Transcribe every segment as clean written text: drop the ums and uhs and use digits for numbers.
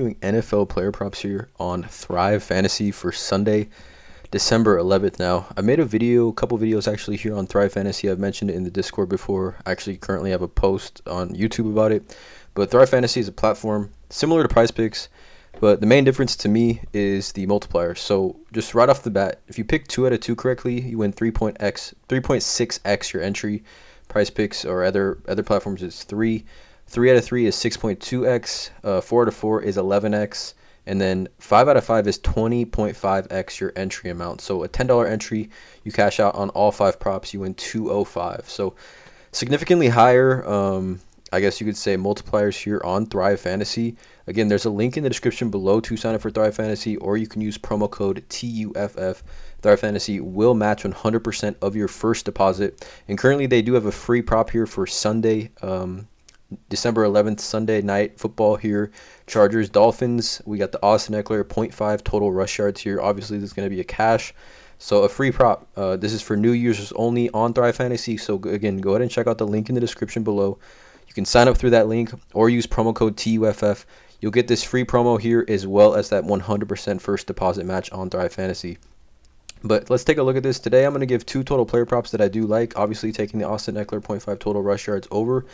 Doing NFL player props here on Thrive Fantasy for Sunday, December 11th. Now, I made a couple videos actually here on Thrive Fantasy. I've mentioned it in the Discord before. I actually currently have a post on YouTube about it. But Thrive Fantasy is a platform similar to PrizePicks, but the main difference to me is the multiplier. So just right off the bat, if you pick 2 out of 2 correctly, you win 3.6x your entry. PrizePicks or other platforms is 3. 3 out of 3 is 6.2x, 4 out of 4 is 11x, and then 5 out of 5 is 20.5x your entry amount. So a $10 entry, you cash out on all 5 props, you win 205. So significantly higher, I guess you could say, multipliers here on Thrive Fantasy. Again, there's a link in the description below to sign up for Thrive Fantasy, or you can use promo code TUFF. Thrive Fantasy will match 100% of your first deposit. And currently they do have a free prop here for Sunday, December 11th, Sunday night football here. Chargers, Dolphins. We got the Austin Eckler 0.5 total rush yards here. Obviously, this is going to be a cash. So a free prop. This is for new users only on Thrive Fantasy. So again, go ahead and check out the link in the description below. You can sign up through that link or use promo code TUFF. You'll get this free promo here as well as that 100% first deposit match on Thrive Fantasy. But let's take a look at this. Today I'm going to give 2 total player props that I do like. Obviously taking the Austin Eckler 0.5 total rush yards over.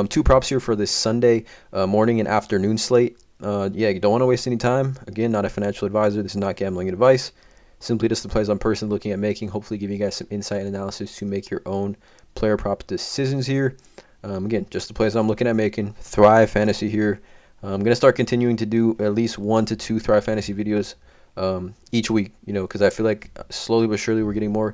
2 props here for this Sunday morning and afternoon slate. You don't want to waste any time. Again, not a financial advisor. This is not gambling advice. Simply just the plays I'm personally looking at making. Hopefully give you guys some insight and analysis to make your own player prop decisions here. Again, just the plays I'm looking at making. Thrive Fantasy here. I'm going to start continuing to do at least 1 to 2 Thrive Fantasy videos each week, because I feel like slowly but surely we're getting more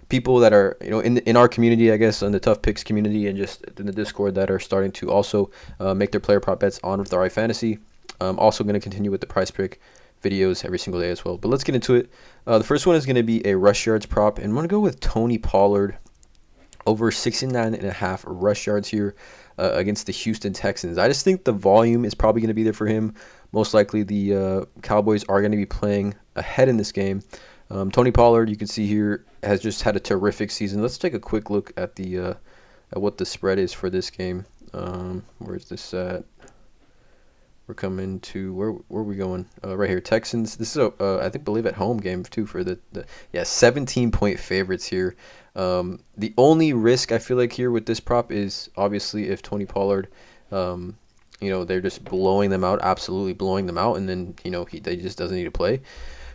people that are, in our community, I guess, in the Tough Picks community and just in the Discord, that are starting to also make their player prop bets on Thrive Fantasy. I'm also going to continue with the PrizePick videos every single day as well. But let's get into it. The first one is going to be a rush yards prop, and I'm going to go with Tony Pollard over 69.5 rush yards here against the Houston Texans. I just think the volume is probably going to be there for him. Most likely the Cowboys are going to be playing ahead in this game. Tony Pollard, you can see here, has just had a terrific season. Let's take a quick look at the at what the spread is for this game. Where is this at? We're coming to where are we going? Right here, Texans. This is I believe at home game too for the 17-point favorites here. The only risk I feel like here with this prop is obviously if Tony Pollard, they're just blowing them out, absolutely blowing them out, and then they just doesn't need to play.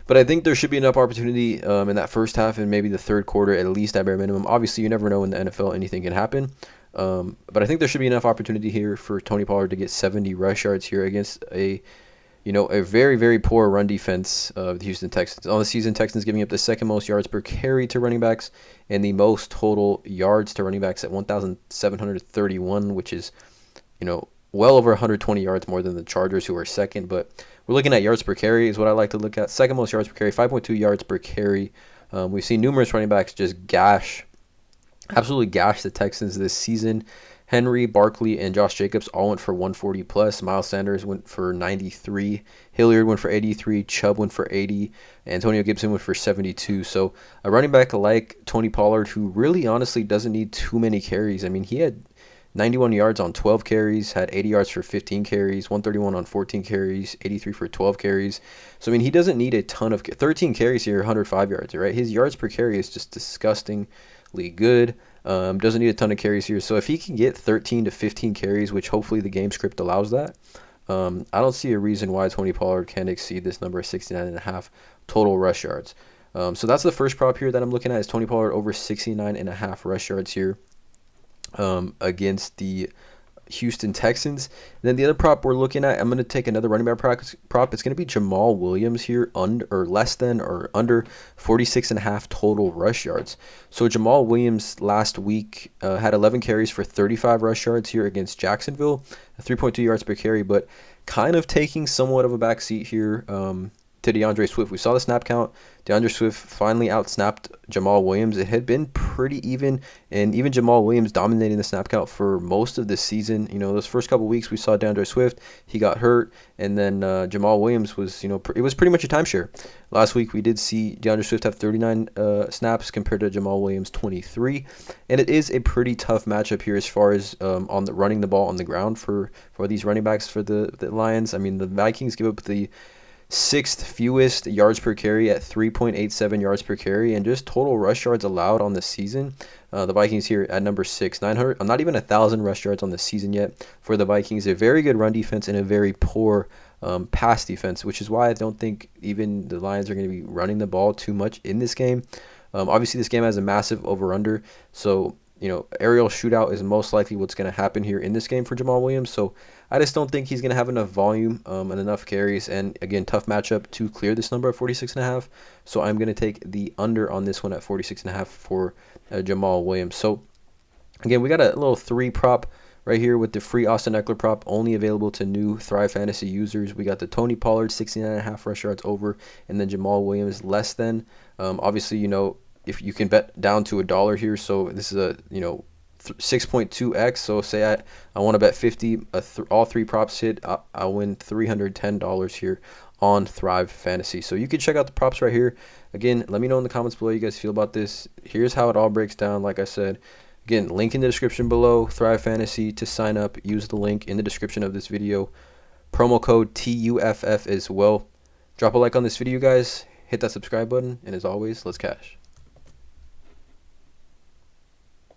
But I think there should be enough opportunity in that first half and maybe the third quarter, at least at bare minimum. Obviously, you never know in the NFL, anything can happen. But I think there should be enough opportunity here for Tony Pollard to get 70 rush yards here against a very, very poor run defense of the Houston Texans. On the season, Texans giving up the second most yards per carry to running backs and the most total yards to running backs at 1,731, which is, well over 120 yards more than the Chargers, who are second. But we're looking at yards per carry is what I like to look at. Second most yards per carry, 5.2 yards per carry. We've seen numerous running backs just absolutely gash the Texans this season. Henry, Barkley, and Josh Jacobs all went for 140 plus. Miles Sanders went for 93. Hilliard went for 83. Chubb went for 80. Antonio Gibson went for 72. So a running back like Tony Pollard, who really honestly doesn't need too many carries. I mean, he had 91 yards on 12 carries, had 80 yards for 15 carries, 131 on 14 carries, 83 for 12 carries. So, I mean, he doesn't need a ton of 13 carries here, 105 yards, right? His yards per carry is just disgustingly good. Doesn't need a ton of carries here. So if he can get 13 to 15 carries, which hopefully the game script allows that, I don't see a reason why Tony Pollard can't exceed this number of 69.5 total rush yards. So that's the first prop here that I'm looking at, is Tony Pollard over 69.5 rush yards here against the Houston Texans. And then the other prop we're looking at, I'm going to take another running back prop. It's going to be Jamal Williams here, under 46.5 total rush yards. So Jamal Williams last week had 11 carries for 35 rush yards here against Jacksonville, 3.2 yards per carry, but kind of taking somewhat of a backseat here to DeAndre Swift. We saw the snap count. DeAndre Swift finally outsnapped Jamal Williams. It had been pretty even, and even Jamal Williams dominating the snap count for most of the season. You know, those first couple weeks we saw DeAndre Swift, he got hurt, and then Jamal Williams was, you know, it was pretty much a timeshare. Last week we did see DeAndre Swift have 39 snaps compared to Jamal Williams 23, and it is a pretty tough matchup here as far as on the running the ball on the ground for these running backs for the Lions. I mean, the Vikings give up the 6th fewest yards per carry at 3.87 yards per carry, and just total rush yards allowed on the season. The Vikings here at number 6, 900, not even 1,000 rush yards on the season yet for the Vikings. A very good run defense and a very poor pass defense, which is why I don't think even the Lions are going to be running the ball too much in this game. Obviously, this game has a massive over-under, so you know, aerial shootout is most likely what's going to happen here in this game for Jamal Williams. So I just don't think he's going to have enough volume and enough carries. And again, tough matchup to clear this number at 46.5. So I'm going to take the under on this one at 46.5 for Jamal Williams. So again, we got a little 3 prop right here with the free Austin Eckler prop, only available to new Thrive Fantasy users. We got the Tony Pollard 69.5 rush yards over, and then Jamal Williams less than. Obviously, you know, if you can bet down to $1 here, so this is a 6.2x. So say I want to bet 50, all 3 props hit, I'll win $310 here on Thrive Fantasy. So you can check out the props right here. Again, let me know in the comments below how you guys feel about this. Here's how it all breaks down. Like I said, again, link in the description below, Thrive Fantasy to sign up. Use the link in the description of this video. Promo code TUFF as well. Drop a like on this video, guys. Hit that subscribe button, and as always, let's cash.